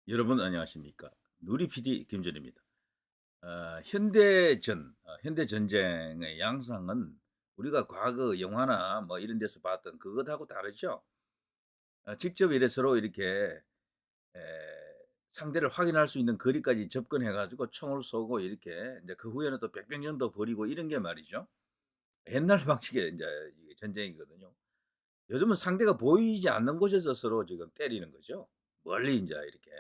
여러분 안녕하십니까? 누리 PD 김준입니다. 현대 전쟁의 양상은 우리가 과거 영화나 뭐 이런 데서 봤던 그것하고 다르죠. 직접 이래 서로 이렇게 에, 상대를 확인할 수 있는 거리까지 접근해 가지고 총을 쏘고 이렇게 이제 그 후에는 또 백병전도 벌이고 이런 게 말이죠. 옛날 방식의 이제 이게 전쟁이거든요. 요즘은 상대가 보이지 않는 곳에서 서로 지금 때리는 거죠. 멀리 이제 이렇게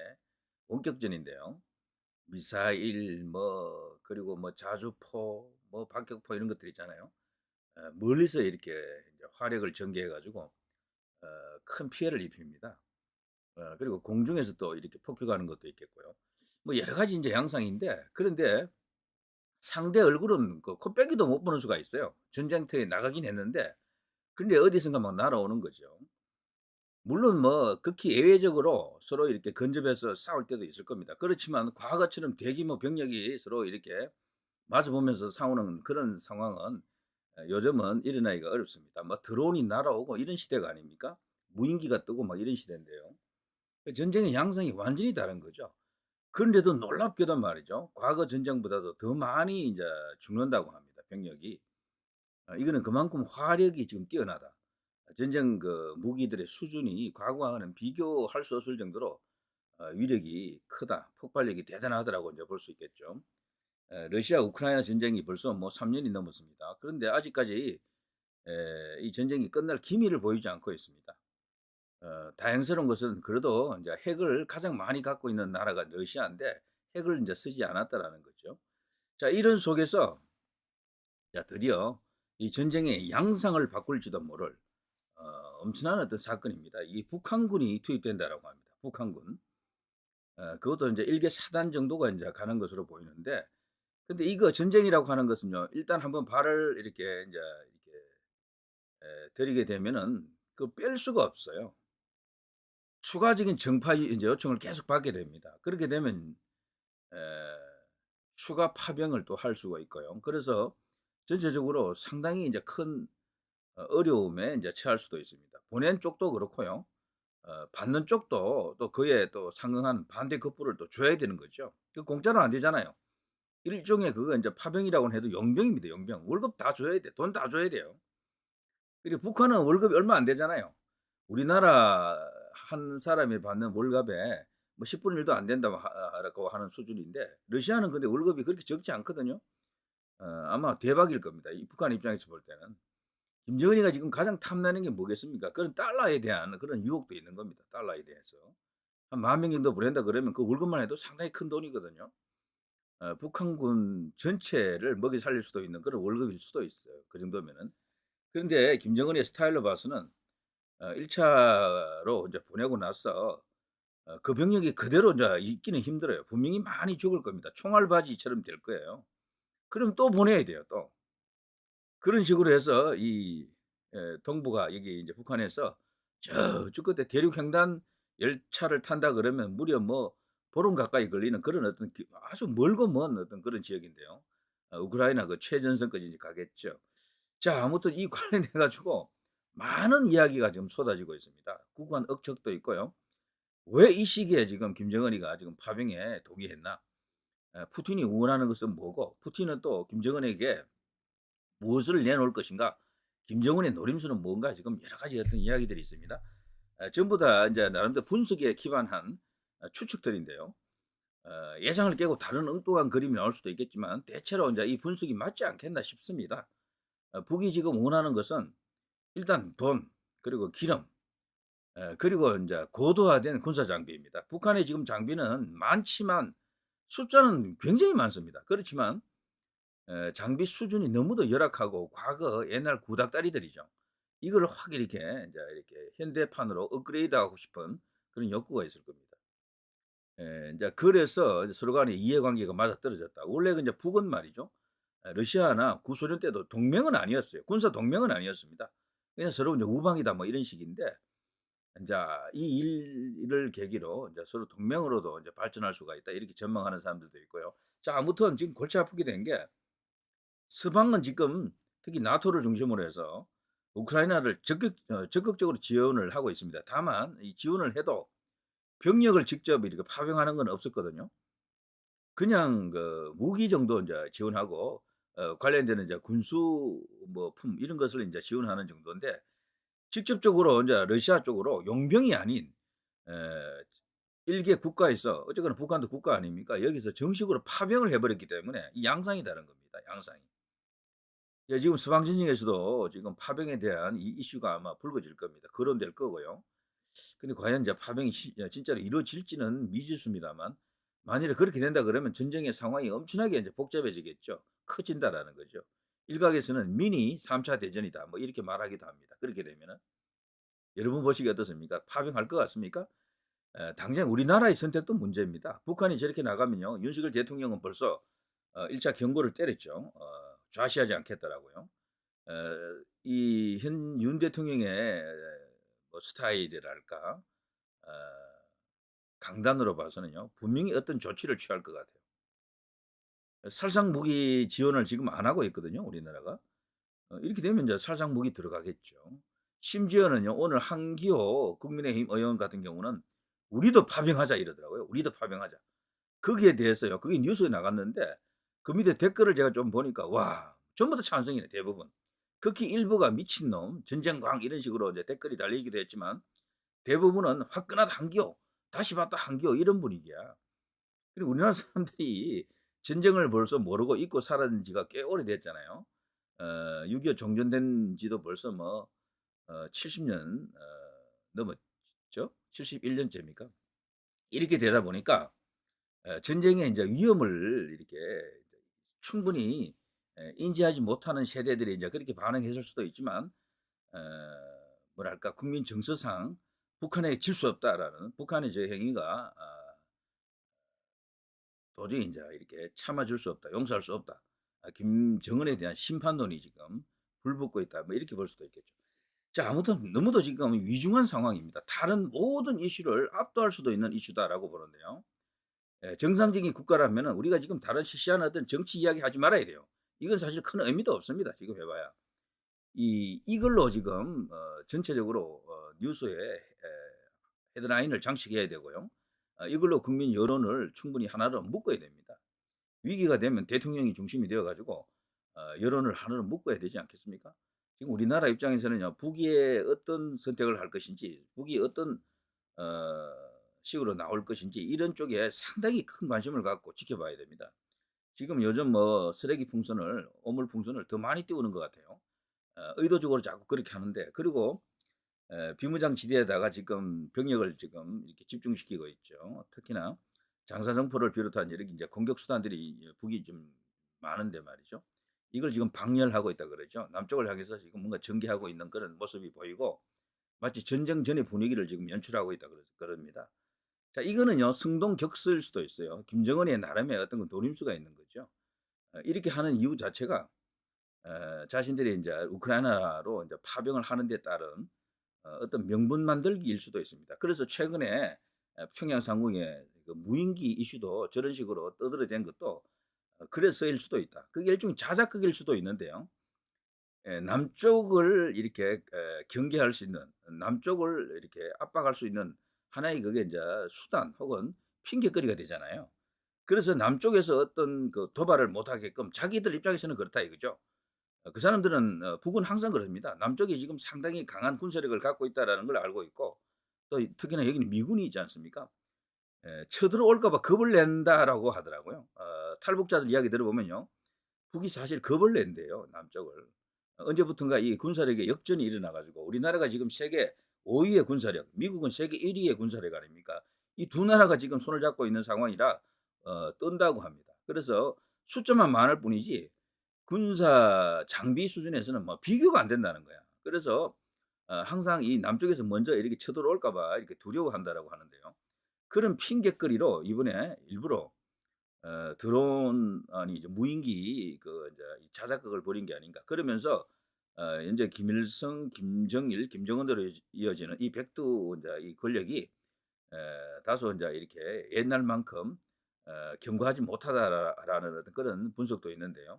원격전인데요. 미사일 뭐 그리고 뭐 자주포 뭐 박격포 이런 것들 있잖아요. 멀리서 이렇게 이제 화력을 전개해 가지고 큰 피해를 입힙니다. 그리고 공중에서 또 이렇게 폭격하는 것도 있겠고요. 뭐 여러 가지 이제 양상인데 그런데 상대 얼굴은 그 코빼기도 못 보는 수가 있어요. 전쟁터에 나가긴 했는데 근데 어디선가 막 날아오는 거죠. 물론 뭐 극히 예외적으로 서로 이렇게 근접해서 싸울 때도 있을 겁니다. 그렇지만 과거처럼 대규모 병력이 서로 이렇게 마주 보면서 싸우는 그런 상황은 요즘은 일어나기가 어렵습니다. 뭐 드론이 날아오고 이런 시대가 아닙니까? 무인기가 뜨고 막 이런 시대인데요. 그 전쟁의 양상이 완전히 다른 거죠. 그런데도 놀랍게도 말이죠. 과거 전쟁보다도 더 많이 이제 죽는다고 합니다. 병력이. 이거는 그만큼 화력이 지금 뛰어나다. 전쟁 그 무기들의 수준이 과거와는 비교할 수 없을 정도로 위력이 크다. 폭발력이 대단하다라고 이제 볼 수 있겠죠. 러시아 우크라이나 전쟁이 벌써 뭐 3년이 넘었습니다. 그런데 아직까지 이 전쟁이 끝날 기미를 보이지 않고 있습니다. 다행스러운 것은 그래도 이제 핵을 가장 많이 갖고 있는 나라가 러시아인데 핵을 이제 쓰지 않았다라는 거죠. 자, 이런 속에서 자, 드디어 이 전쟁의 양상을 바꿀지도 모를 어, 엄청난 어떤 사건입니다. 이 북한군이 투입된다라고 합니다. 북한군. 그것도 이제 일개 사단 정도가 이제 가는 것으로 보이는데 근데 이거 전쟁이라고 하는 것은요. 일단 한번 발을 이렇게 인제 이렇게 들이게 되면은 그 뺄 수가 없어요. 추가적인 정파 이제 요청을 계속 받게 됩니다. 그렇게 되면 에 추가 파병을 또 할 수가 있고요. 그래서 전체적으로 상당히 인제 큰 어려움에 인제 처할 수도 있습니다. 보낸 쪽도 그렇고요. 받는 쪽도 또 그에 또 상응한 반대 급부를 또 줘야 되는 거죠. 그 공짜로 안 되잖아요. 일종의 그거 인제 파병이라고는 해도 용병입니다, 용병. 월급 다 줘야 돼. 돈 다 줘야 돼요. 그리고 북한은 월급이 얼마 안 되잖아요. 우리나라 한 사람이 받는 월급에 뭐 10분의 1도 안 된다고 라고 하는 수준인데 러시아는 근데 월급이 그렇게 적지 않거든요. 아마 대박일 겁니다. 이 북한 입장에서 볼 때는. 김정은이가 지금 가장 탐나는 게 뭐겠습니까? 그런 달러에 대한 그런 유혹도 있는 겁니다. 달러에 대해서. 한 10,000명 정도 보낸다 그러면 그 월급만 해도 상당히 큰 돈이거든요. 북한군 전체를 먹여 살릴 수도 있는 그런 월급일 수도 있어요. 그 정도면은. 그런데 김정은의 스타일로 봐서는 1 차로 이제 보내고 나서 그 병력이 그대로 인제 있기는 힘들어요. 분명히 많이 죽을 겁니다. 총알바지처럼 될 거예요. 그럼 또 보내야 돼요 또. 그런 식으로 해서 이 동부가 여기 인제 북한에서 저쪽 끝에 대륙횡단 열차를 탄다 그러면 무려 뭐 보름 가까이 걸리는 그런 어떤 아주 멀고 먼 어떤 그런 지역인데요. 우크라이나 그 최전선까지 이제 가겠죠. 자, 아무튼 이 관련해 가지고 많은 이야기가 지금 쏟아지고 있습니다. 구간 억측도 있고요. 왜 이 시기에 지금 김정은이가 지금 파병에 동의했나? 푸틴이 원하는 것은 뭐고 푸틴은 또 김정은에게 무엇을 내놓을 것인가? 김정은의 노림수는 뭔가 지금 여러 가지 어떤 이야기들이 있습니다. 전부 다 이제 나름대로 분석에 기반한 추측들인데요. 예상을 깨고 다른 엉뚱한 그림이 나올 수도 있겠지만 대체로 인제 이 분석이 맞지 않겠나 싶습니다. 북이 지금 원하는 것은 일단 돈 그리고 기름 그리고 인제 고도화된 군사 장비입니다. 북한의 지금 장비는 많지만 숫자는 굉장히 많습니다. 그렇지만 장비 수준이 너무도 열악하고 과거 옛날 구닥다리들이죠. 이걸 확 이렇게 인제 이렇게 현대판으로 업그레이드하고 싶은 그런 욕구가 있을 겁니다. 인제 그래서 이제 서로 간의 이해관계가 맞아떨어졌다. 원래 그 인제 북은 말이죠. 러시아나 구소련 때도 동맹은 아니었어요. 군사 동맹은 아니었습니다. 그냥 서로 인제 "우방이다." 뭐 이런 식인데 인자 이 일을 계기로 인제 서로 동맹으로도 인제 발전할 수가 있다. 이렇게 전망하는 사람들도 있고요. 자, 아무튼 지금 골치 아프게 된 게 서방은 지금 특히 나토를 중심으로 해서 우크라이나를 적극적으로 지원을 하고 있습니다. 다만 이 지원을 해도 병력을 직접 이렇게 파병하는 건 없었거든요. 그냥 그 무기 정도 인제 지원하고 관련되는 이제 군수 뭐 이런 것을 인제 지원하는 정도인데, 직접적으로 인제 러시아 쪽으로 용병이 아닌 에 일개 국가에서, 어쨌거나 북한도 국가 아닙니까? 여기서 정식으로 파병을 해 버렸기 때문에 이 양상이 다른 겁니다, 양상이. 예, 지금 서방 진영에서도 지금 파병에 대한 이 이슈가 아마 불거질 겁니다. 거론될 거고요. 근데 과연 이제 파병이 진짜로 이루어질지는 미지수입니다만, 만일에 그렇게 된다 그러면 전쟁의 상황이 엄청나게 이제 복잡해지겠죠. 커진다라는 거죠. 일각에서는 미니 3차 대전이다, 뭐 이렇게 말하기도 합니다. 그렇게 되면은. 여러분 보시기에 어떻습니까? 파병할 것 같습니까? 당장 우리나라의 선택도 문제입니다. 북한이 저렇게 나가면요, 윤석열 대통령은 벌써 1차 경고를 때렸죠. 좌시하지 않겠다라고요. 이 현 윤 대통령의 뭐 스타일이랄까, 어 강단으로 봐서는요, 분명히 어떤 조치를 취할 것 같아요. 살상 무기 지원을 지금 안 하고 있거든요, 우리나라가. 이렇게 되면 이제 살상 무기 들어가겠죠. 심지어는요, 오늘 한기호 국민의힘 의원 같은 경우는 "우리도 파병하자." 이러더라고요. "우리도 파병하자." 거기에 대해서요, 그게 뉴스에 나갔는데 그 밑에 댓글을 제가 좀 보니까 와, 전부 다 찬성이네, 대부분. 극히 일부가 "미친놈", "전쟁광" 이런 식으로 이제 댓글이 달리기도 했지만, 대부분은 "화끈하다 한기호. 다시 봤다 한기호." 이런 분위기야. 그리고 우리나라 사람들이 전쟁을 벌써 모르고 잊고 살았는 지가 꽤 오래됐잖아요. 6.25 종전된 지도 벌써 뭐 70년 넘었죠. 71 년째입니까? 이렇게 되다 보니까 전쟁의 인제 위험을 이렇게 이제 충분히 인지하지 못하는 세대들이 인제 그렇게 반응했을 수도 있지만, 어 뭐랄까, 국민 정서상 '북한에 질 수 없다.'라는, 북한의 저 행위가 도저히 인제 이렇게 참아 줄 수 없다, 용서할 수 없다. '김정은에 대한 심판론이 지금 불붙고 있다.' 뭐 이렇게 볼 수도 있겠죠. 자, 아무튼 너무도 지금 위중한 상황입니다. 다른 모든 이슈를 압도할 수도 있는 이슈다라고 보는데요. 정상적인 국가라면은 우리가 지금 다른 시시한 어떤 정치 이야기 하지 말아야 돼요. 이건 사실 큰 의미도 없습니다, 지금 해 봐야. 이걸로 지금 전체적으로 뉴스에 헤드라인을 장식해야 되고요. 이걸로 국민 여론을 충분히 하나로 묶어야 됩니다. 위기가 되면 대통령이 중심이 되어 가지고 여론을 하나로 묶어야 되지 않겠습니까? 지금 우리나라 입장에서는요, 북의 어떤 선택을 할 것인지, 북이 어떤 어 식으로 나올 것인지, 이런 쪽에 상당히 큰 관심을 갖고 지켜봐야 됩니다. 지금 요즘 뭐 쓰레기 풍선을, 오물 풍선을 더 많이 띄우는 것 같아요. 의도적으로 자꾸 그렇게 하는데, 그리고 비무장지대에다가 지금 병력을 지금 이렇게 집중시키고 있죠. 특히나 장사정포를 비롯한 여러 이제 공격 수단들이 북이 좀 많은데 말이죠. 이걸 지금 방열하고 있다 그러죠. 남쪽을 향해서 지금 뭔가 전개하고 있는 그런 모습이 보이고, 마치 전쟁 전의 분위기를 지금 연출하고 있다 그럽니다. 자, 이거는요, 승동격서일 수도 있어요. 김정은의 나름의 어떤 그 노림수가 있는 거죠. 이렇게 하는 이유 자체가 자신들이 인제 우크라이나로 인제 파병을 하는 데 따른 어떤 명분 만들기일 수도 있습니다. 그래서 최근에 평양 상공의 그 무인기 이슈도 저런 식으로 떠들어댄 것도 그래서일 수도 있다. 그게 일종의 자작극일 수도 있는데요. 남쪽을 이렇게 경계할 수 있는, 남쪽을 이렇게 압박할 수 있는 하나의 그게 인제 수단 혹은 핑곗거리가 되잖아요. 그래서 남쪽에서 어떤 그 도발을 못 하게끔 자기들 입장에서는 그렇다 이거죠. 그 사람들은 북은 항상 그럽니다. 남쪽이 지금 상당히 강한 군사력을 갖고 있다라는 걸 알고 있고, 또 특히나 여기는 미군이 있지 않습니까? "쳐들어올까 봐 겁을 낸다."라고 하더라고요. 탈북자들 이야기 들어보면요, 북이 사실 겁을 낸대요, 남쪽을. 언제부턴가 이 군사력의 역전이 일어나 가지고 우리나라가 지금 세계 5 위의 군사력, 미국은 세계 1 위의 군사력 아닙니까? 이 두 나라가 지금 손을 잡고 있는 상황이라 떤다고 합니다. 그래서 숫자만 많을 뿐이지 군사 장비 수준에서는 뭐 비교가 안 된다는 거야. 그래서 항상 이 남쪽에서 먼저 이렇게 쳐들어올까 봐 이렇게 두려워한다라고 하는데요. 그런 핑곗거리로 이번에 일부러 드론, 아니 이제 무인기 그 이제 이 자작극을 벌인 게 아닌가. 그러면서 현재 김일성, 김정일, 김정은으로 이어지는 이 백두 인제 이 권력이 다소 인제 이렇게 옛날만큼 견고하지 못하다라는 어떤 그런 분석도 있는데요.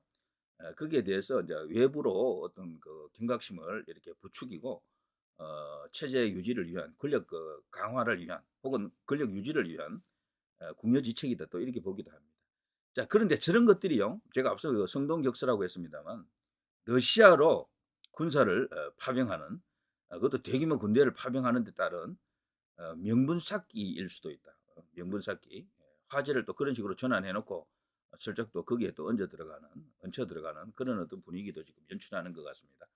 거기에 대해서 이제 외부로 어떤 그 경각심을 이렇게 부추기고 체제 유지를 위한 권력 강화를 위한 혹은 권력 유지를 위한 궁여지책이다 또 이렇게 보기도 합니다. 자 그런데 저런 것들이요. 제가 앞서 그 성동격서라고 했습니다만 러시아로 군사를 파병하는 그것도 대규모 군대를 파병하는 데 따른 명분 쌓기일 수도 있다. 명분 쌓기. 화제를 또 그런 식으로 전환해 놓고 슬쩍 또 거기에 또 얹혀 들어가는 그런 어떤 분위기도 지금 연출하는 것 같습니다.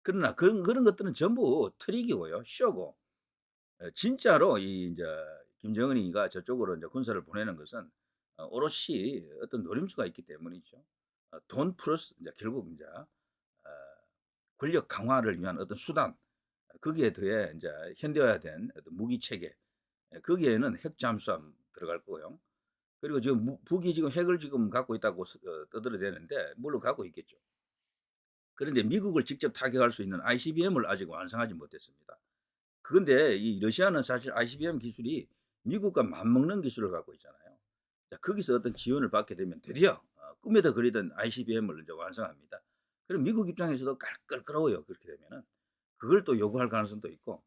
그러나 그런 것들은 전부 트릭이고요. 쇼고 진짜로 이 인제 김정은이가 저쪽으로 인제 군사를 보내는 것은 오롯이 어떤 노림수가 있기 때문이죠. 돈 플러스 인제 결국 인제 권력 강화를 위한 어떤 수단 거기에 더해 인제 현대화된 어떤 무기 체계 거기에는 핵 잠수함 들어갈 거고요. 그리고 지금 북이 지금 핵을 지금 갖고 있다고 떠들어대는데 물론 갖고 있겠죠. 그런데 미국을 직접 타격할 수 있는 ICBM을 아직 완성하지 못했습니다. 그런데 이 러시아는 사실 ICBM 기술이 미국과 맞먹는 기술을 갖고 있잖아요. 자 거기서 어떤 지원을 받게 되면 드디어 꿈에도 그리던 ICBM을 이제 완성합니다. 그럼 미국 입장에서도 껄끄러워요 그렇게 되면은. 그걸 또 요구할 가능성도 있고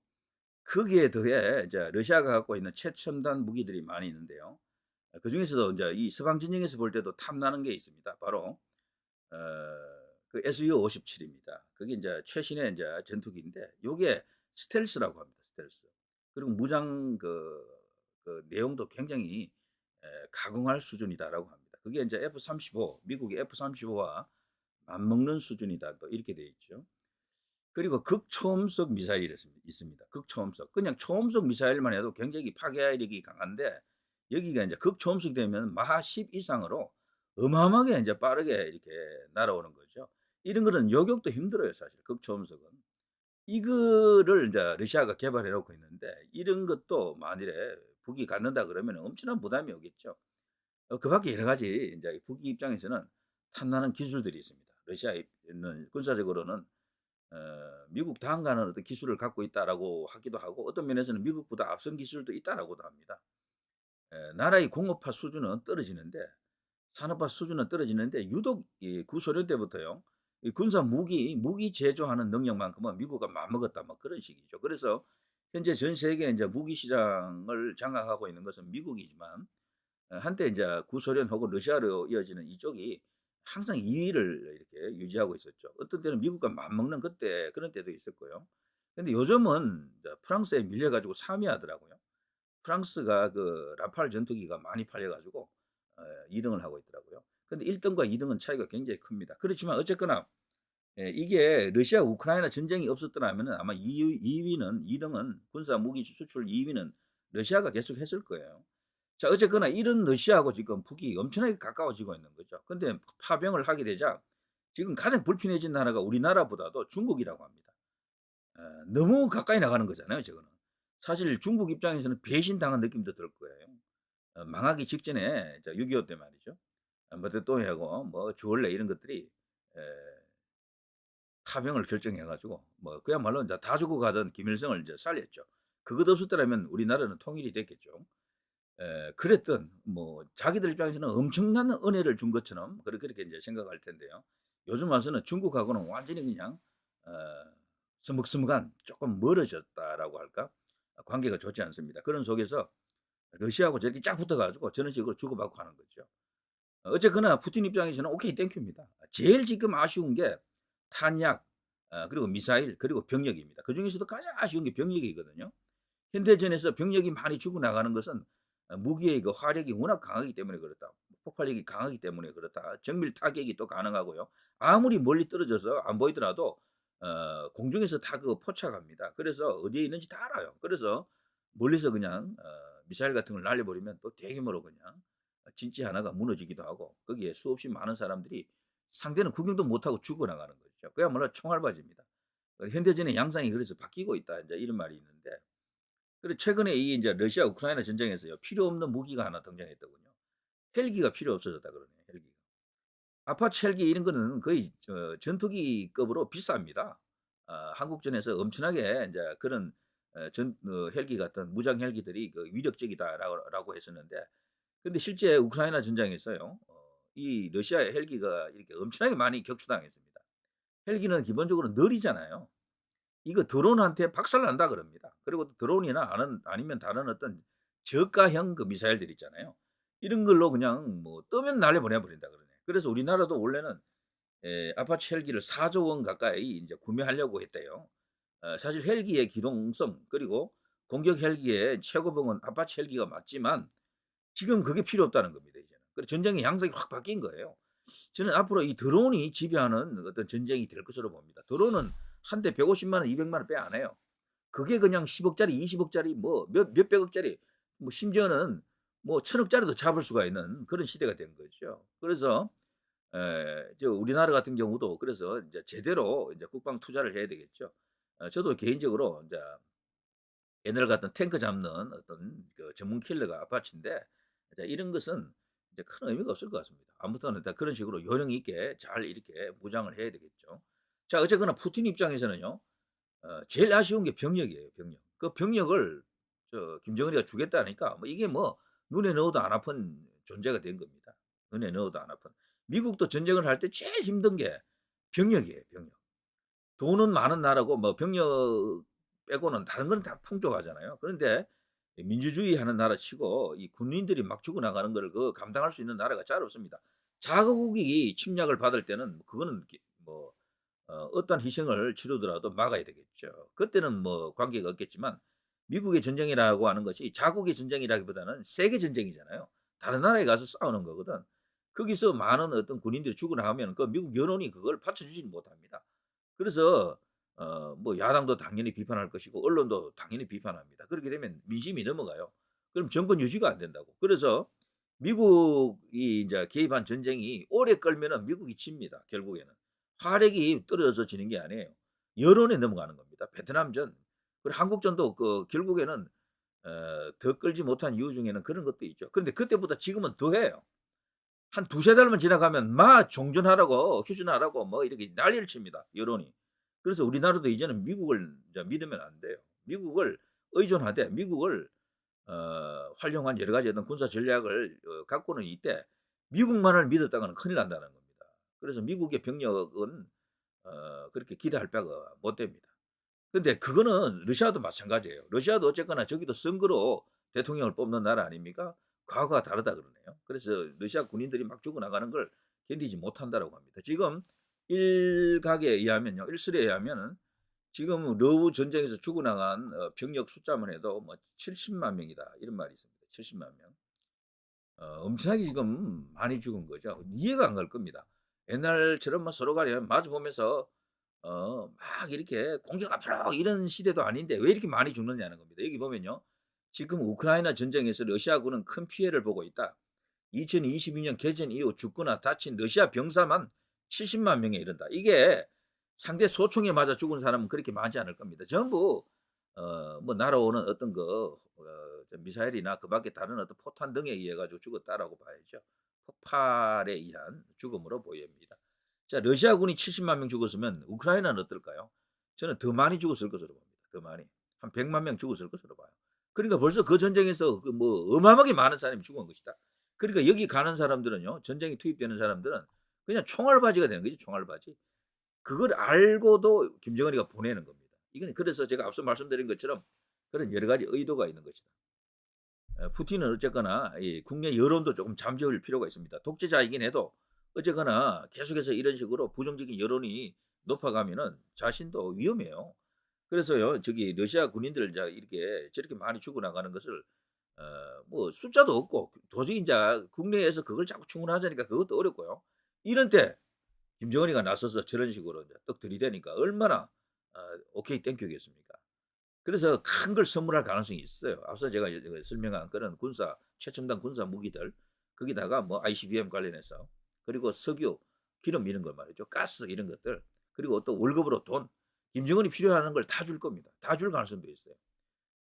거기에 더해 이제 러시아가 갖고 있는 최첨단 무기들이 많이 있는데요. 그중에서도 인제 이 서방 진영에서 볼 때도 탐나는 게 있습니다. 바로 어 그 SU-57 입니다. 그게 인제 최신의 인제 전투기인데 요게 스텔스라고 합니다, 스텔스. 그리고 무장 내용도 굉장히 가공할 수준이다라고 합니다. 그게 인제 F-35 미국의 F-35와 맞먹는 수준이다 또 이렇게 돼 있죠. 그리고 극초음속 미사일이 있습니다. 극초음속. 그냥 초음속 미사일만 해도 굉장히 파괴력이 강한데 여기가 인제 극초음속이 되면 마하 10 이상으로 어마어마하게 인제 빠르게 이렇게 날아오는 거죠. 이런 거는 요격도 힘들어요 사실 극초음속은. 이거를 인제 러시아가 개발해 놓고 있는데 이런 것도 만일에 북이 갖는다 그러면은 엄청난 부담이 오겠죠. 그 밖에 여러 가지 인제 북이 입장에서는 탐나는 기술들이 있습니다. 러시아는 군사적으로는 미국 다음가는 어떤 기술을 갖고 있다라고 하기도 하고 어떤 면에서는 미국보다 앞선 기술도 있다라고도 합니다. 나라의 공업화 수준은 떨어지는데 산업화 수준은 떨어지는데 유독 이 구소련 때부터요. 이 군사 무기 제조하는 능력만큼은 미국과 맞먹었다 뭐 그런 식이죠. 그래서 현재 전 세계 인제 무기 시장을 장악하고 있는 것은 미국이지만 한때 인제 구소련 혹은 러시아로 이어지는 이쪽이 항상 2 위를 이렇게 유지하고 있었죠. 어떤 때는 미국과 맞먹는 그런 때도 있었고요. 근데 요즘은 이제 프랑스에 밀려 가지고 3 위 하더라고요. 프랑스가 그 라팔 전투기가 많이 팔려 가지고 2 등을 하고 있더라고요. 근데 1 등과 2 등은 차이가 굉장히 큽니다. 그렇지만 어쨌거나 이게 러시아 우크라이나 전쟁이 없었더라면은 아마 2 위는 2 등은 군사 무기 수출 2 위는 러시아가 계속했을 거예요. 자 어쨌거나 이런 러시아하고 지금 북이 엄청나게 가까워지고 있는 거죠. 근데 파병을 하게 되자 지금 가장 불편해진 나라가 우리나라보다도 중국이라고 합니다. 너무 가까이 나가는 거잖아요 저거는. 사실 중국 입장에서는 배신당한 느낌도 들 거예요. 망하기 직전에 6.25 때 말이죠. 마떼똥하고 뭐 주얼레 이런 것들이 에 파병을 결정해 가지고 뭐 그야말로 인제 다 죽어가던 김일성을 인제 살렸죠. 그것 없었더라면 우리나라는 통일이 됐겠죠. 그랬던 뭐 자기들 입장에서는 엄청난 은혜를 준 것처럼 그렇게 인제 생각할 텐데요. 요즘 와서는 중국하고는 완전히 그냥 어 서먹서먹한 쪼끔 멀어졌다라고 할까? 관계가 좋지 않습니다. 그런 속에서 러시아하고 저렇게 쫙 붙어 가지고 저런 식으로 주고받고 하는 거죠. 어쨌거나 푸틴 입장에서는 오케이 땡큐입니다. 제일 지금 아쉬운 게 탄약 그리고 미사일 그리고 병력입니다. 그중에서도 가장 아쉬운 게 병력이거든요. 현대전에서 병력이 많이 죽어나가는 것은 무기의 그 화력이 워낙 강하기 때문에 그렇다. 폭발력이 강하기 때문에 그렇다. 정밀 타격이 또 가능하고요. 아무리 멀리 떨어져서 안 보이더라도 공중에서 다 그거 포착합니다. 그래서 어디에 있는지 다 알아요. 그래서 멀리서 그냥 미사일 같은 걸 날려버리면 또 대규모로 그냥 진지 하나가 무너지기도 하고 거기에 수없이 많은 사람들이 상대는 구경도 못하고 죽어나가는 거죠. 그야말로 총알바지입니다. 현대전의 양상이 그래서 바뀌고 있다. 이제 이런 말이 있는데 그리고 최근에 이 인제 러시아 우크라이나 전쟁에서요. 필요 없는 무기가 하나 등장했더군요. 헬기가 필요 없어졌다 그러네요, 헬기가. 아파치 헬기 이런 거는 거의 전투기급으로 비쌉니다. 한국전에서 엄청나게 인제 그런 헬기 같은 무장 헬기들이 그 "위력적이다."라고 했었는데 근데 실제 우크라이나 전장에서요. 이 러시아의 헬기가 이렇게 엄청나게 많이 격추당했습니다. 헬기는 기본적으로 느리잖아요. 이거 드론한테 박살난다 그럽니다. 그리고 또 드론이나 아니면 다른 어떤 저가형 그 미사일들 있잖아요. 이런 걸로 그냥 뭐 뜨면 날려 보내 버린다 그러네. 그래서 우리나라도 원래는 아파치 헬기를 4조 원 가까이 인제 구매하려고 했대요. 사실 헬기의 기동성 그리고 공격 헬기의 최고봉은 아파치 헬기가 맞지만 지금 그게 필요 없다는 겁니다 이제는. 그래서 전쟁의 양상이 확 바뀐 거예요. 저는 앞으로 이 드론이 지배하는 어떤 전쟁이 될 것으로 봅니다. 드론은 한 대 150만 원, 200만 원 빼 안 해요. 그게 그냥 10억 짜리, 20억 짜리 뭐 몇백억 짜리 뭐 심지어는 뭐 1,000억 짜리도 잡을 수가 있는 그런 시대가 된 거죠. 그래서 우리나라 같은 경우도 그래서 인제 제대로 인제 국방 투자를 해야 되겠죠. 저도 개인적으로 인제 옛날 같은 탱크 잡는 어떤 그 전문 킬러가 아파치인데 이제 이런 것은 이제 큰 의미가 없을 것 같습니다. 아무튼 일단 그런 식으로 요령 있게 잘 이렇게 무장을 해야 되겠죠. 자 어쨌거나 푸틴 입장에서는요. 제일 아쉬운 게 병력이에요, 병력. 그 병력을 김정은이가 주겠다니까 뭐 이게 뭐 눈에 넣어도 안 아픈 존재가 된 겁니다. 눈에 넣어도 안 아픈. 미국도 전쟁을 할 때 제일 힘든 게 병력이에요, 병력. 돈은 많은 나라고 뭐 병력 빼고는 다른 건 다 풍족하잖아요. 그런데 민주주의 하는 나라치고 이 군인들이 막 죽어나가는 걸 그 감당할 수 있는 나라가 잘 없습니다. 자국이 침략을 받을 때는 그거는 뭐 어떤 희생을 치르더라도 막아야 되겠죠. 그때는 뭐 관계가 없겠지만 미국의 전쟁이라고 하는 것이 자국의 전쟁이라기보다는 세계 전쟁이잖아요. 다른 나라에 가서 싸우는 거거든. 거기서 많은 어떤 군인들이 죽어나가면 그 미국 여론이 그걸 받쳐주지는 못합니다. 그래서 뭐 야당도 당연히 비판할 것이고 언론도 당연히 비판합니다. 그렇게 되면 민심이 넘어가요. 그럼 정권 유지가 안 된다고. 그래서 미국이 인제 개입한 전쟁이 오래 끌면은 미국이 집니다, 결국에는. 화력이 떨어져서 지는 게 아니에요. 여론에 넘어가는 겁니다. 베트남전 그리고 한국전도 그 결국에는 더 끌지 못한 이유 중에는 그런 것도 있죠. 그런데 그때보다 지금은 더해요. 한 두세 달만 지나가면 막 종전하라고 휴전하라고 뭐 이렇게 난리를 칩니다, 여론이. 그래서 우리나라도 이제는 미국을 이제 믿으면 안 돼요. 미국을 의존하되 미국을 활용한 여러 가지 어떤 군사 전략을 갖고는 있되 미국만을 믿었다가는 큰일 난다는 겁니다. 그래서 미국의 병력은 그렇게 기대할 바가 못 됩니다. 근데 그거는 러시아도 마찬가지예요. 러시아도 어쨌거나 저기도 선거로 대통령을 뽑는 나라 아닙니까? 과거가 다르다 그러네요. 그래서 러시아 군인들이 막 죽어나가는 걸 견디지 못한다라고 합니다. 지금 일각에 의하면요. 일설에 의하면은 지금 러우 전쟁에서 죽어나간 병력 숫자만 해도 뭐 70만 명이다. 이런 말이 있습니다. 70만 명. 엄청나게 지금 많이 죽은 거죠. 이해가 안 갈 겁니다. 옛날처럼 뭐 서로 간에 마주 보면서 막 이렇게 "공격 앞으로." 이런 시대도 아닌데 왜 이렇게 많이 죽느냐는 겁니다. 여기 보면요. 지금 우크라이나 전쟁에서 러시아군은 큰 피해를 보고 있다. 2022년 개전 이후 죽거나 다친 러시아 병사만 70만 명에 이른다. 이게 상대 소총에 맞아 죽은 사람은 그렇게 많지 않을 겁니다. 전부 뭐 날아오는 어떤 미사일이나 그 밖에 다른 어떤 포탄 등에 의해 가지고 죽었다라고 봐야죠. 폭발에 의한 죽음으로 보입니다. 자 러시아군이 70만 명 죽었으면 우크라이나는 어떨까요? 저는 더 많이 죽었을 것으로 봅니다. 더 많이. 한 100만 명 죽었을 것으로 봐요. 그러니까 벌써 그 전쟁에서 그 뭐 어마어마하게 많은 사람이 죽은 것이다. 그러니까 여기 가는 사람들은요. 전쟁에 투입되는 사람들은 그냥 총알바지가 되는 거죠, 총알바지. 그걸 알고도 김정은이가 보내는 겁니다. 이건 그래서 제가 앞서 말씀드린 것처럼 그런 여러 가지 의도가 있는 것이다. 푸틴은 어쨌거나 이 국내 여론도 조금 잠재울 필요가 있습니다. 독재자이긴 해도 어쨌거나 계속해서 이런 식으로 부정적인 여론이 높아가면은 자신도 위험해요. 그래서요, 저기 러시아 군인들 자 이렇게 저렇게 많이 죽어나가는 것을 뭐 숫자도 없고 도저히 인제 국내에서 그걸 자꾸 충원하자니까 그것도 어렵고요. 이런 때 김정은이가 나서서 저런 식으로 인제 떡 들이대니까 얼마나 오케이 땡큐겠습니까. 그래서 큰 걸 선물할 가능성이 있어요. 앞서 제가 설명한 그런 최첨단 군사 무기들 거기다가 뭐 ICBM 관련해서 그리고 석유, 기름 이런 거 말이죠. 가스 이런 것들 그리고 또 월급으로 돈 김정은이 필요하는 걸 다 줄 겁니다. 다 줄 가능성도 있어요.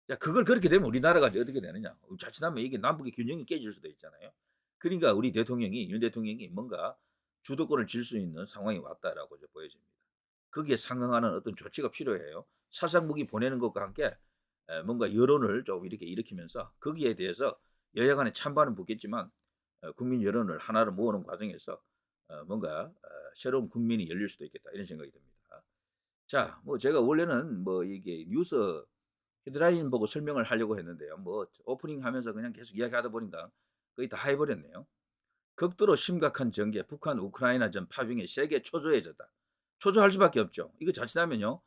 자 그걸 그렇게 되면 우리나라가 이제 어떻게 되느냐. 자칫하면 이게 남북의 균형이 깨질 수도 있잖아요. 그러니까 우리 대통령이 윤 대통령이 뭔가 주도권을 쥘 수 있는 상황이 왔다라고 이제 보여집니다. 거기에 상응하는 어떤 조치가 필요해요. 살상 무기 보내는 것과 함께 뭔가 여론을 좀 이렇게 일으키면서 거기에 대해서 여야 간에 찬반은 붙겠지만 국민 여론을 하나로 모으는 과정에서 뭔가 새로운 국민이 열릴 수도 있겠다 이런 생각이 듭니다. 자, 뭐 제가 원래는 뭐 이게 뉴스 헤드라인 보고 설명을 하려고 했는데요. 뭐 오프닝 하면서 그냥 계속 이야기하다 보니까 거의 다 해 버렸네요. 극도로 심각한 전개, 북한 우크라이나전 파병이 세계 초조해졌다. 초조할 수밖에 없죠. 이거 자칫하면요,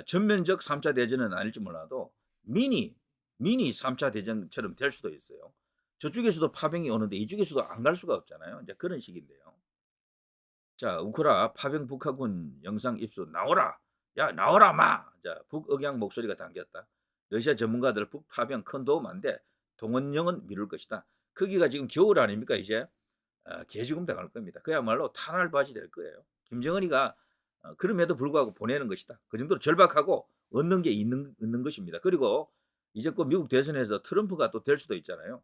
전면적 3차 대전은 아닐지 몰라도 미니, 미니 3차 대전처럼 될 수도 있어요. 저쪽에서도 파병이 오는데 이쪽에서도 안 갈 수가 없잖아요. 이제 그런 식인데요. 자, 우크라 파병 북한군 영상 입수 나오라. 야, 나오라 마. 자, 북억양 목소리가 담겼다. 러시아 전문가들 북파병 큰 도움 안 돼. 동원령은 미룰 것이다. 거기가 지금 겨울 아닙니까 이제? 개죽음 당할 겁니다. 그야말로 탄알바지 될 거예요. 김정은이가 그럼에도 불구하고 보내는 것이다. 그 정도로 절박하고 얻는 게 있는 것입니다. 그리고 이제 그 미국 대선에서 트럼프가 또 될 수도 있잖아요.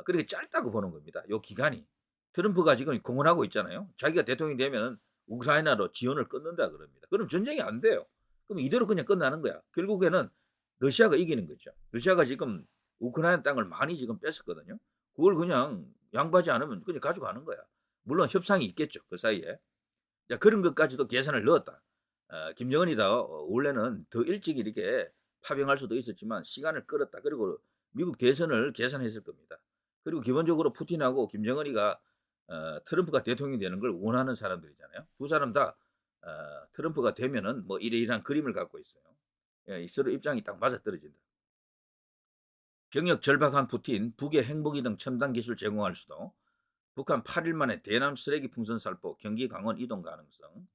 그렇게 짧다고 보는 겁니다. 요 기간이. 트럼프가 지금 공언하고 있잖아요. 자기가 대통령이 되면 우크라이나로 지원을 끊는다 그럽니다. 그럼 전쟁이 안 돼요. 그럼 이대로 그냥 끝나는 거야. 결국에는 러시아가 이기는 거죠. 러시아가 지금 우크라이나 땅을 많이 지금 뺐었거든요. 그걸 그냥 양보하지 않으면 그냥 가져가는 거야. 물론 협상이 있겠죠. 그 사이에. 자, 그런 것까지도 계산을 넣었다. 김정은이다 원래는 더 일찍 이렇게 파병할 수도 있었지만 시간을 끌었다. 그리고 미국 대선을 계산했을 겁니다. 그리고 기본적으로 푸틴하고 김정은이가 트럼프가 대통령이 되는 걸 원하는 사람들이잖아요. 두 사람 다 트럼프가 되면은 뭐 이러이러한 그림을 갖고 있어요. 예, 서로 입장이 딱 맞아떨어진다. 병력 절박한 푸틴, 북의 행복이 등 첨단 기술 제공할 수도, 북한 8일 만에 대남 쓰레기 풍선 살포, 경기 강원 이동 가능성.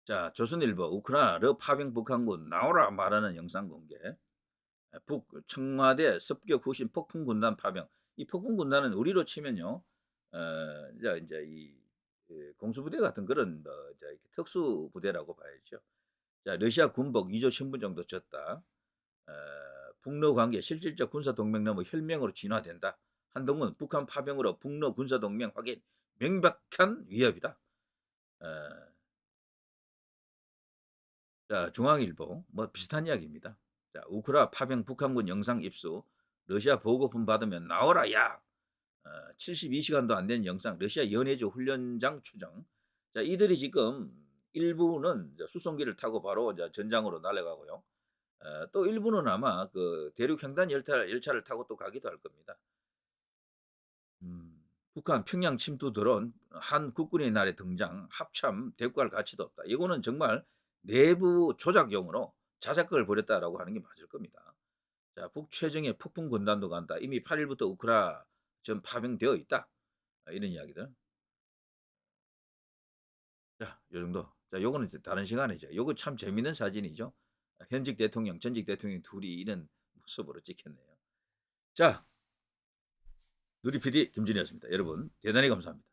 자, 조선일보 우크라이나 러 파병 북한군 나오라 말하는 영상 공개. 북 청와대 습격 후신 폭풍 군단 파병. 이 폭풍 군단은 우리로 치면요, 이제 이 공수부대 같은 그런 뭐 특수 부대라고 봐야죠. 자, 러시아 군복 2조 신분 정도 졌다. 어, 북러 관계 실질적 군사 동맹 넘어 혈맹으로 진화된다. 한동훈 북한 파병으로 북러 군사 동맹 확인 명백한 위협이다. 어, 자, 중앙일보 뭐 비슷한 이야기입니다. 자, 우크라 파병 북한군 영상 입수 러시아 보고품 받으면 나오라 야. 72시간도 안 된 영상 러시아 연해주 훈련장 추정. 자, 이들이 지금 일부는 수송기를 타고 바로 전장으로 날아가고요. 또 일부는 아마 그 대륙 횡단 열차를 타고 또 가기도 할 겁니다. 북한 평양 침투 드론 한 국군의 날에 등장 합참 대꾸할 가치도 없다. 이거는 정말 내부 조작용으로 자작극을 벌였다라고 하는 게 맞을 겁니다. 자, 북최정예 폭풍 군단도 간다. 이미 8일부터 우크라 전 파병되어 있다. 이런 이야기들. 자, 요 정도. 자, 요거는 이제 다른 시간이죠. 요거 참 재밌는 사진이죠. 현직 대통령, 전직 대통령 둘이 이런 모습으로 찍혔네요. 자, 누리 PD 김준이었습니다. 여러분, 대단히 감사합니다.